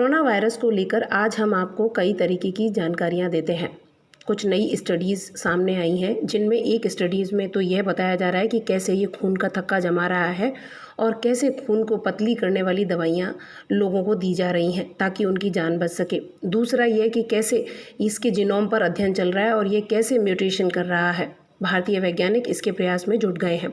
Corona virus को लेकर आज हम आपको कई तरीके की जानकारियां देते हैं। कुछ नई स्टडीज़ सामने आई हैं, जिनमें एक स्टडीज़ में तो यह बताया जा रहा है कि कैसे ये खून का थक्का जमा रहा है और कैसे खून को पतली करने वाली दवाइयाँ लोगों को दी जा रही हैं ताकि उनकी जान बच सके। दूसरा यह कि कैसे इसके जीनोम पर अध्ययन चल रहा है और ये कैसे म्यूटेशन कर रहा है। भारतीय वैज्ञानिक इसके प्रयास में जुट गए हैं।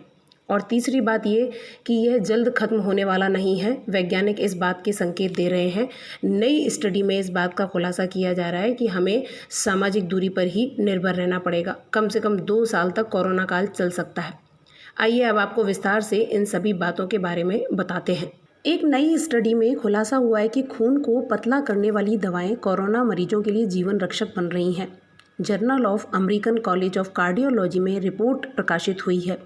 और तीसरी बात ये कि यह जल्द ख़त्म होने वाला नहीं है। वैज्ञानिक इस बात के संकेत दे रहे हैं। नई स्टडी में इस बात का खुलासा किया जा रहा है कि हमें सामाजिक दूरी पर ही निर्भर रहना पड़ेगा। कम से कम 2 साल तक कोरोना काल चल सकता है। आइए अब आपको विस्तार से इन सभी बातों के बारे में बताते हैं। एक नई स्टडी में खुलासा हुआ है कि खून को पतला करने वाली दवाएं कोरोना मरीजों के लिए जीवन रक्षक बन रही हैं। Journal of American college of cardiology में रिपोर्ट प्रकाशित हुई है।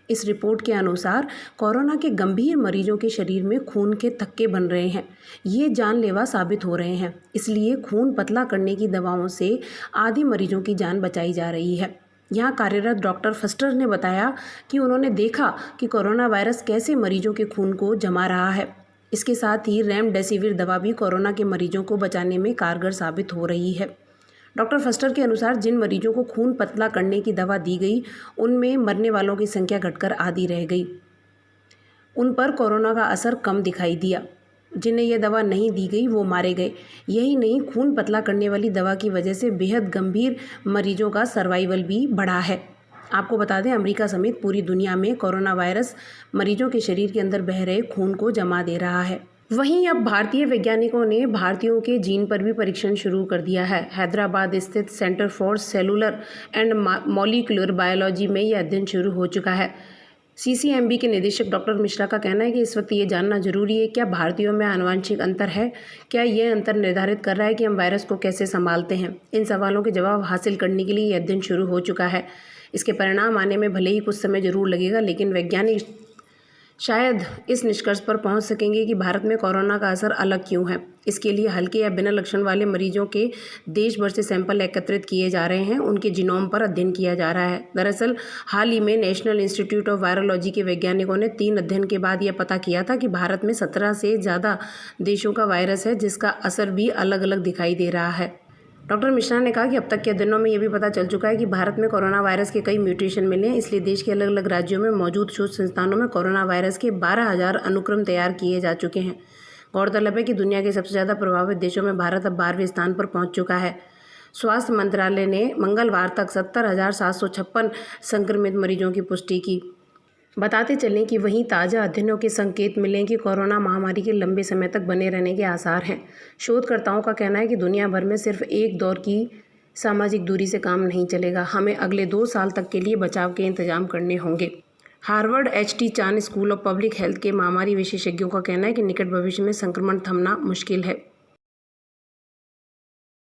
इस रिपोर्ट के अनुसार कोरोना के गंभीर मरीजों के शरीर में खून के थक्के बन रहे हैं। ये जानलेवा साबित हो रहे हैं। इसलिए खून पतला करने की दवाओं से आधे मरीजों की जान बचाई जा रही है। यहाँ कार्यरत डॉक्टर फस्टर ने बताया कि उन्होंने देखा कि कोरोना वायरस कैसे मरीजों के खून को जमा रहा है। इसके साथ ही रेमडेसिविर दवा भी कोरोना के मरीजों को बचाने में कारगर साबित हो रही है। डॉक्टर फस्टर के अनुसार जिन मरीजों को खून पतला करने की दवा दी गई, उनमें मरने वालों की संख्या घटकर आधी रह गई। उन पर कोरोना का असर कम दिखाई दिया। जिन्हें यह दवा नहीं दी गई वो मारे गए। यही नहीं, खून पतला करने वाली दवा की वजह से बेहद गंभीर मरीजों का सर्वाइवल भी बढ़ा है। आपको बता दें, अमेरिका समेत पूरी दुनिया में कोरोना वायरस मरीजों के शरीर के अंदर बह रहे खून को जमा दे रहा है। वहीं अब भारतीय वैज्ञानिकों ने भारतीयों के जीन पर भी परीक्षण शुरू कर दिया है। हैदराबाद स्थित centre for cellular and molecular biology में यह अध्ययन शुरू हो चुका है। सीसीएमबी के निदेशक डॉक्टर मिश्रा का कहना है कि इस वक्त ये जानना जरूरी है, क्या भारतीयों में आनुवंशिक अंतर है। क्या यह अंतर निर्धारित कर रहा है कि हम वायरस को कैसे संभालते हैं। इन सवालों के जवाब हासिल करने के लिए यह अध्ययन शुरू हो चुका है। इसके परिणाम आने में भले ही कुछ समय जरूर लगेगा, लेकिन वैज्ञानिक शायद इस निष्कर्ष पर पहुंच सकेंगे कि भारत में कोरोना का असर अलग क्यों है। इसके लिए हल्के या बिना लक्षण वाले मरीजों के देश भर से सैंपल एकत्रित किए जा रहे हैं। उनके जीनोम पर अध्ययन किया जा रहा है। दरअसल हाल ही में नेशनल इंस्टीट्यूट ऑफ वायरोलॉजी के वैज्ञानिकों ने 3 अध्ययन के बाद यह पता किया था कि भारत में 17 से ज़्यादा देशों का वायरस है, जिसका असर भी अलग अलग दिखाई दे रहा है। डॉक्टर मिश्रा ने कहा कि अब तक के अध्ययनों में यह भी पता चल चुका है कि भारत में कोरोना वायरस के कई म्यूटेशन मिले हैं। इसलिए देश के अलग अलग राज्यों में मौजूद शोध संस्थानों में कोरोना वायरस के 12,000 अनुक्रम तैयार किए जा चुके हैं। गौरतलब है कि दुनिया के सबसे ज़्यादा प्रभावित देशों में भारत अब 12वें स्थान पर पहुंच चुका है। स्वास्थ्य मंत्रालय ने मंगलवार तक 70,756 संक्रमित मरीजों की पुष्टि की। बताते चलें कि वहीं ताज़ा अध्ययनों के संकेत मिले कि कोरोना महामारी के लंबे समय तक बने रहने के आसार हैं। शोधकर्ताओं का कहना है कि दुनिया भर में सिर्फ एक दौर की सामाजिक दूरी से काम नहीं चलेगा। हमें अगले 2 साल तक के लिए बचाव के इंतजाम करने होंगे। Harvard HT. Chan school of public health के महामारी विशेषज्ञों का कहना है कि निकट भविष्य में संक्रमण थमना मुश्किल है।